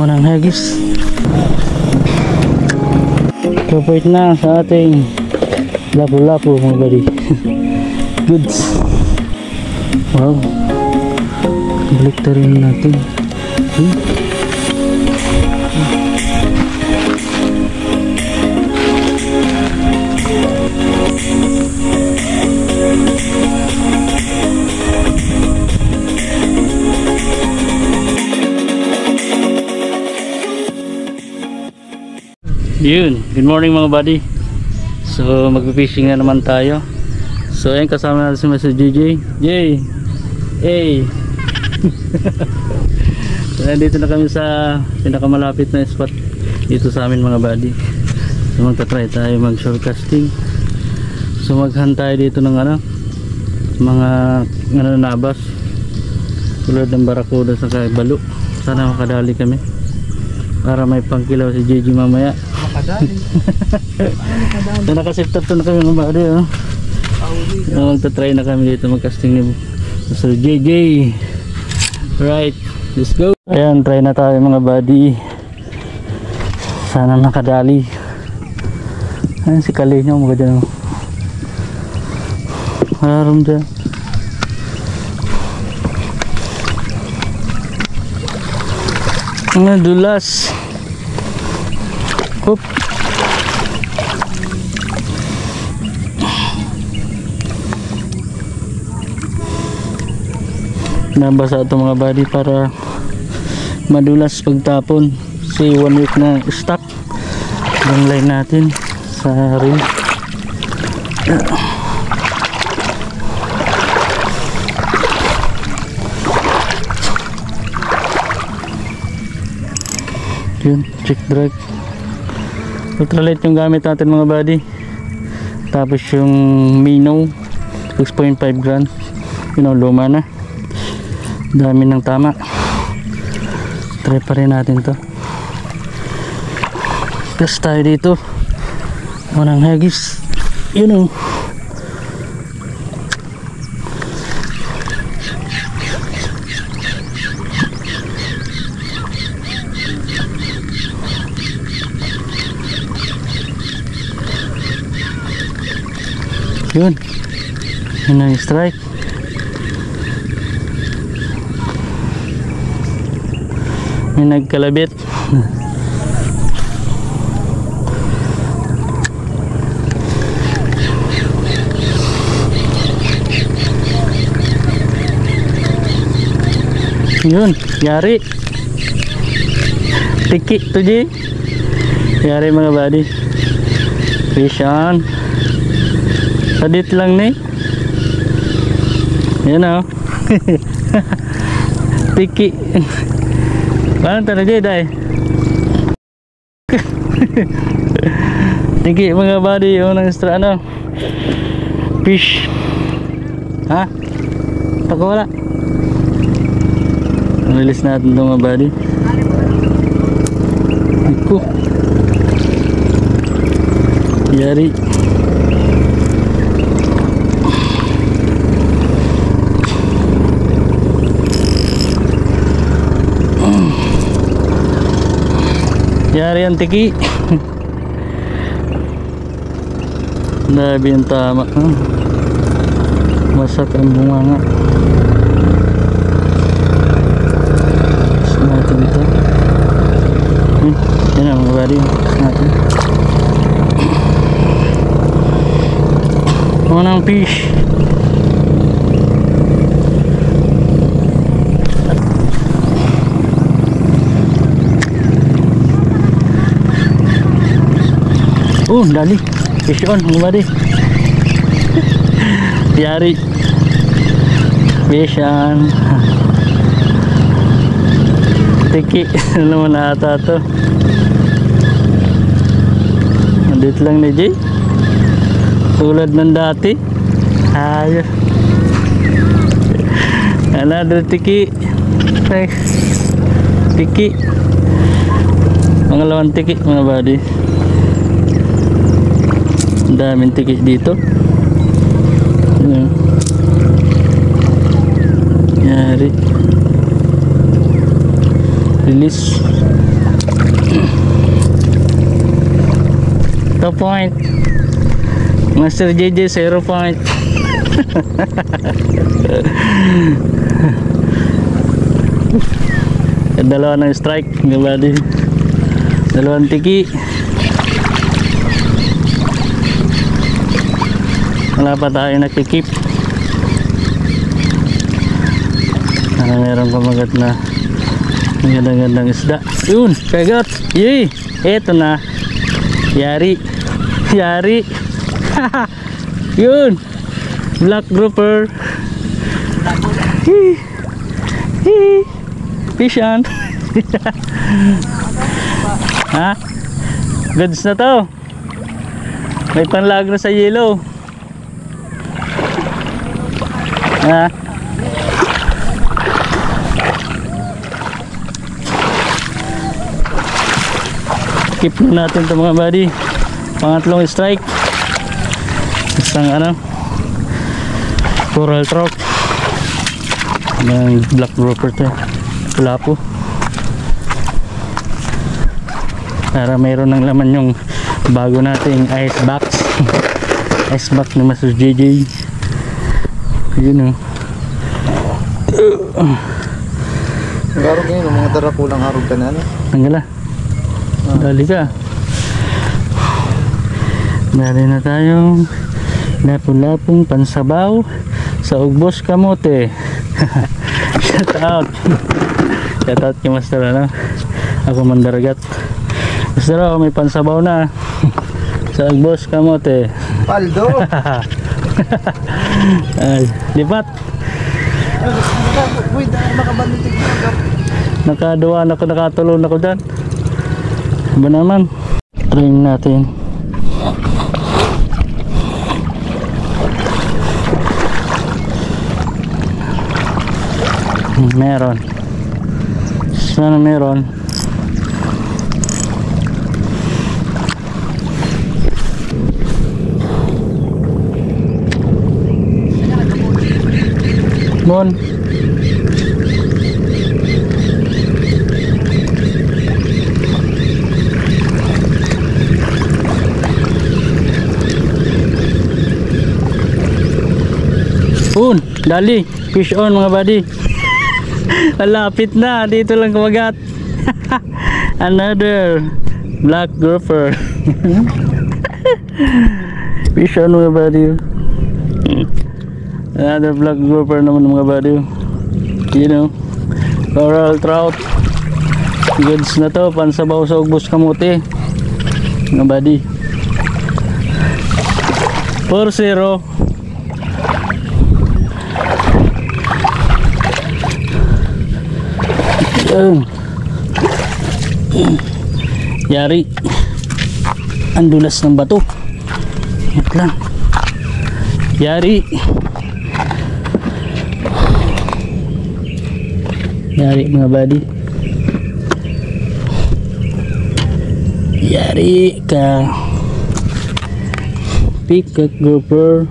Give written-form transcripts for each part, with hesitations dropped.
Unang hagis. Kapait na sa ating lapu-lapu mga buddy. Goods. Wow. Balik na rin natin. Yun, good morning mga buddy. So magpipishing na naman tayo. So ayun, kasama natin si Mr. JJ. Jay! Hey! So nandito na kami sa pinakamalapit na spot dito sa amin mga buddy. So magta-try tayo mag shortcasting. So maghunt tayo dito ng mga nabas tulad ng barakuda sa balo. Sana makadali kami para may pangkilaw si JJ mamaya. Makadali. So nakasiftat to na kami mga buddy. Magta-try na kami dito mag-casting ni Mr. JJ. Right, let's go. Ayan, try na tayo mga buddy. Sana nakadali. Ayan si Kalinyo mga dyan. Haram dyan. Ang dulas. Hop. Nabasa ito mga buddy para madulas pagtapon. Kasi 1 week na stock yung line natin sa ring. Yun, check drag. Ultralight yung gamit natin mga buddy. Tapos yung Mino 6.5 grams. Luma na. Dami ng tama. Try pa rin natin to. Test tayo dito. Unang hagis. Yun o. Yun. Yun ang strike. May nagkalabit. Yun, yari. Tiki to G. Yari mga buddy. Fish on. Sadit lang ni. Yan o. Tiki. Paano tayo na day? Tiki mga buddy. Yung nang extra fish. Ha? Pagkawala. Release natin ito mga buddy. Iko. Yari. Yari ang tiki. Labi ang tama. Masak ang bunganga. Tapos natin ito. Yan ang mga bari. Tapos natin. Unang fish. Dali. Fish on mga buddy. Yari. Fish on. Tiki. Ano naman ata to. Nandito lang ni Jay. Tulad ng dati. Ayos. Another tiki. Tiki. Pangalawang tiki mga buddy. Daming tiki dito. Yari. Release. 2 point. Master JJ 0 point. Dalawa ng strike, mga buddy. Dalawang tiki. Wala pa tayo nakikip. Meron pamagat na gandang-gandang isda. Yun, kagat. Yee, eto na. Yari. Yari. Yun. Black grouper. Fish on. Ha? Goods na to. May panlag na sa yellow. Ha? Keep na natin ito mga buddy. Pangatlong strike. Isang coral trout. Ng black grouper to. Wala po. Para mayroon ng laman yung bago nating ice box. Ice box ni Master JJ. Yun o. Garog ngayon, mga darakulang harog ka na. Tanggala. Dali ka. Dali na tayong lapong-lapong pansabaw sa Ugbos Kamote. Shout out. Shout out kay Master ako mandaragat. Master may pansabaw na sa Ugbos Kamote. Paldo. Ay, lipat. Nakaduwa na ako, nakatulong ako dyan. Ba naman? Trying natin. Meron. Sana meron. Mon. Dali, fish on mga buddy. Malapit na, dito lang kumagat. Another black grouper. Fish on mga buddy. Another black grouper naman mga buddy. You know, coral trout. Goods na to, pansabaw sa Ugbos Kamote mga buddy. 4-0. Yari. Ang dulas ng bato. Yan lang. Yari. Yari mga buddy. Yari ka. Peacock grouper.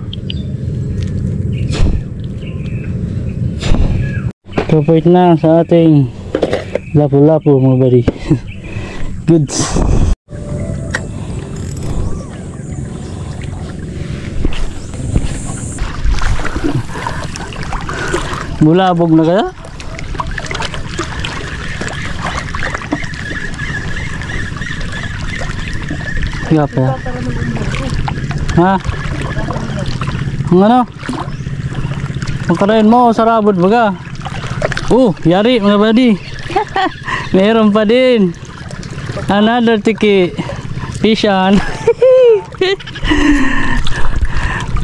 Kapit na sa ating lapu-lapu mga buddy. Goods. Bulabog na kaya? Higa pa ya? Ha? Ang ano? Magkarain mo, sarabot baga. Yari mga buddy. Meron pa din. Another tiki. Fish on.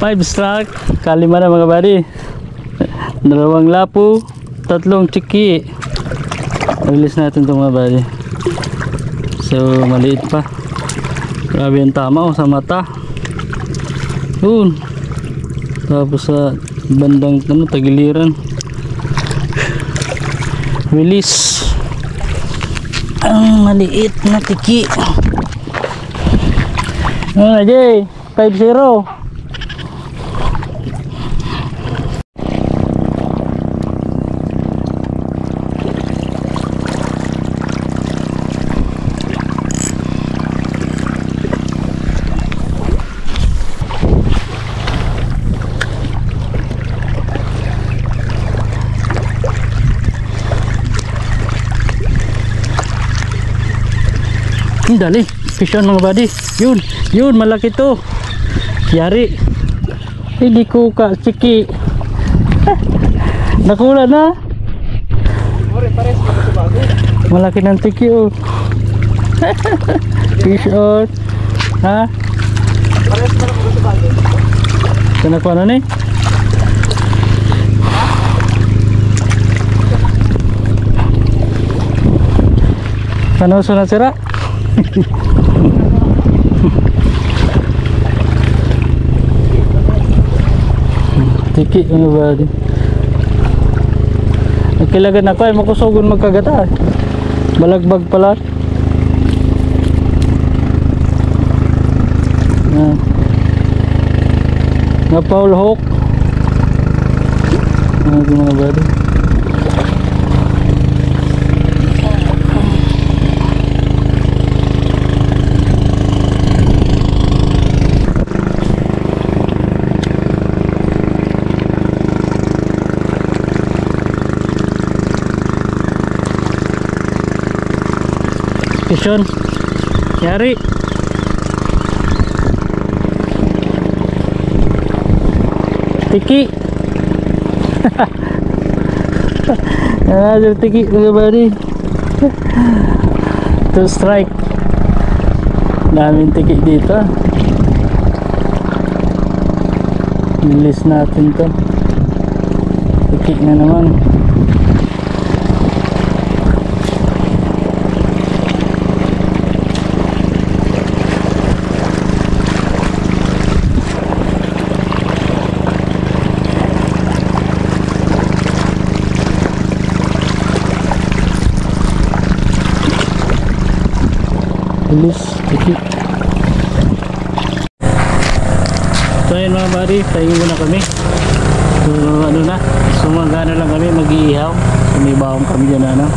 5 strike. Kalima na mga buddy. 2 lapu. 3 tiki. Release natin ito mga buddy. So maliit pa. Grabe yung tama sa mata. Tapos sa bandang tagiliran. Release ang maliit na tiki. Jay, 5-0. Dali, fish on mga buddy. Yun, malaki to. Yari. Hindi ko ka, chiki. Nakula na. Malaki ng tiki oh. Fish on. Ha? Sana ko ano ni? Sana sunod sira? Tiki ano ba di? Nagkilagan ako ay makusugon magkagata. Balagbag pala. Na Paul Hawk. Ano mga bado? Kisyon. Yari. Tiki. Tiki mga buddy. To strike. Daming tiki dito. Nilis natin to. Tiki na naman. Bilis, tiki. So ayun mga buddy, tayo muna kami. So ano na, sumagana lang kami, mag-iihaw. So may bawang kami dyan na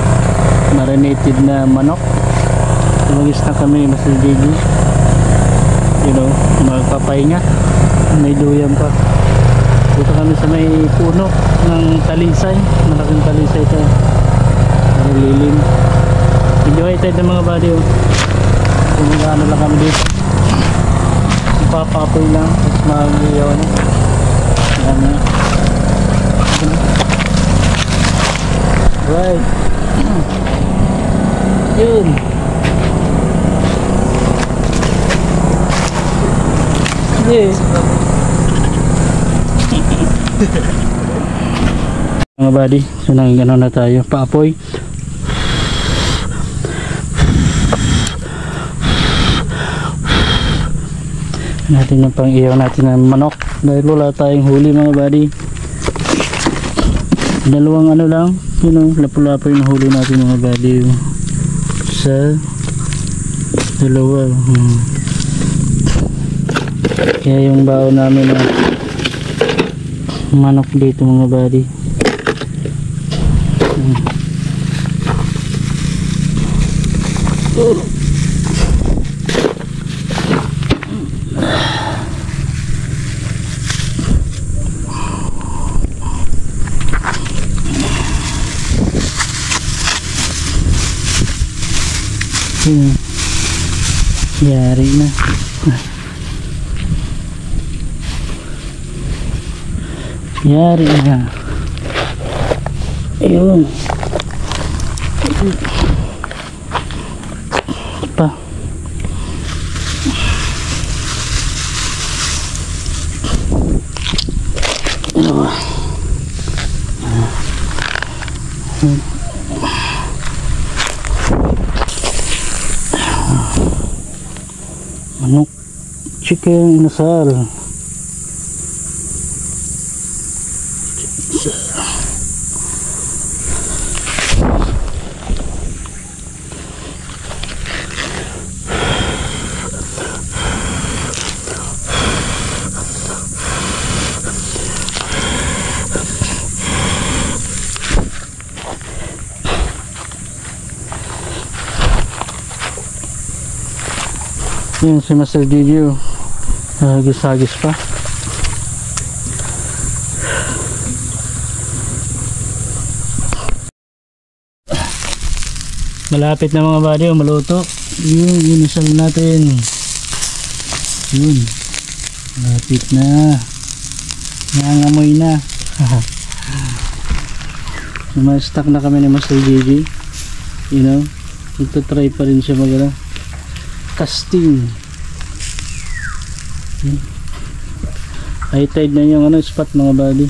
marinated na manok. Tumagis na kami mas Gigi. You know, magpapahinga. May duyan pa. Dito kami sa may puno ng talisay. Malaking talisay ito. Lilim. Enjoy tayo ng mga buddy oh. Ano lang kami dito, papapoy lang at mag-iyaw na yan na right yun yes mga buddy, so nang gano'n na tayo, paapoy natin yung pang iyaw natin ng manok dahil wala tayong huli mga buddy. Dalawang ano lang, you know, lapo-lapo yung huli natin mga buddy sa dalawa. Kaya yung baon namin ng manok dito mga buddy. Yari na. Yari na. Ayun. Pa. Manok chicken inasal. Yun si Master Didio, hagis-hagis pa. Malapit na mga buddy, maluto. Yung inusal natin. Yun. Malapit na. Nangangamoy na. Stuck na kami ni Master JJ. You know, try pa rin siya mag casting. High tide na yung spot mga buddy.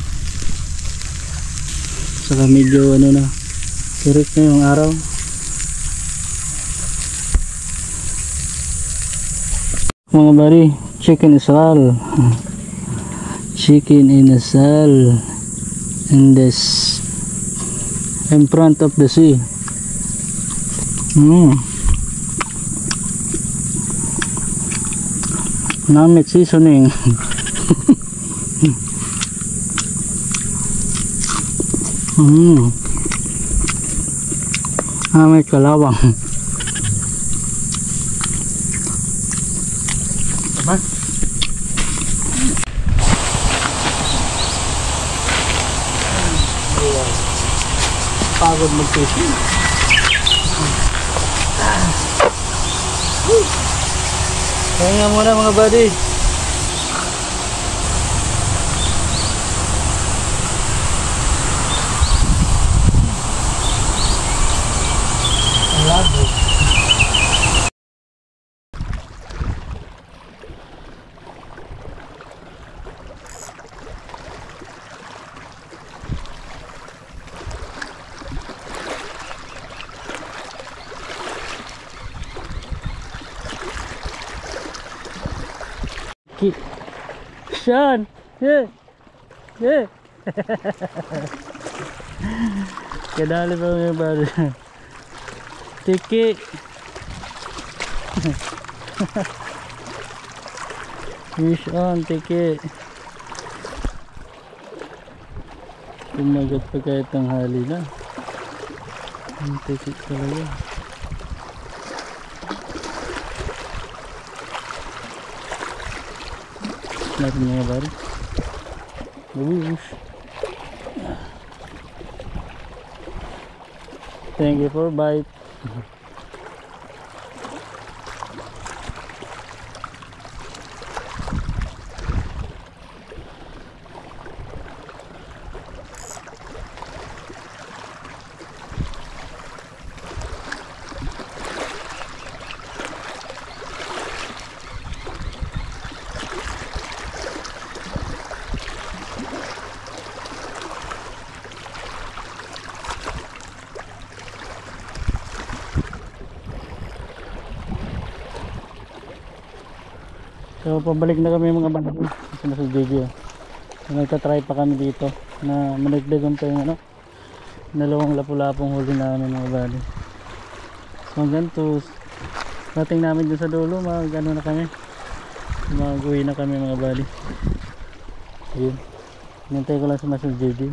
Saka medyo na, tirik na yung araw. Mga buddy, chicken asal. Chicken in asal. In this, in front of the sea. Namit seasoning. Namit kalawang. Apa? Pagod mag-fishing. Kaya nga muna mga buddy. Labo. Sean, yeah, yeah. Kadali pa mga buddy. Tiki. Fish on, tiki. Tumagat pa kahit tanghali na. Ang tiki talaga. Natin mga buddy. Whoosh. Thank you for bite. So pabalik na kami mga banabi. Kasi nasa video. So, nagtatry pa kami dito na managdagan pa yung dalawang lapu-lapong huli namin mga bali. So ganito dating namin dun sa dulo na kami, mag-uwi na kami mga bali. Ayun, nintay ko lang si Master JJ.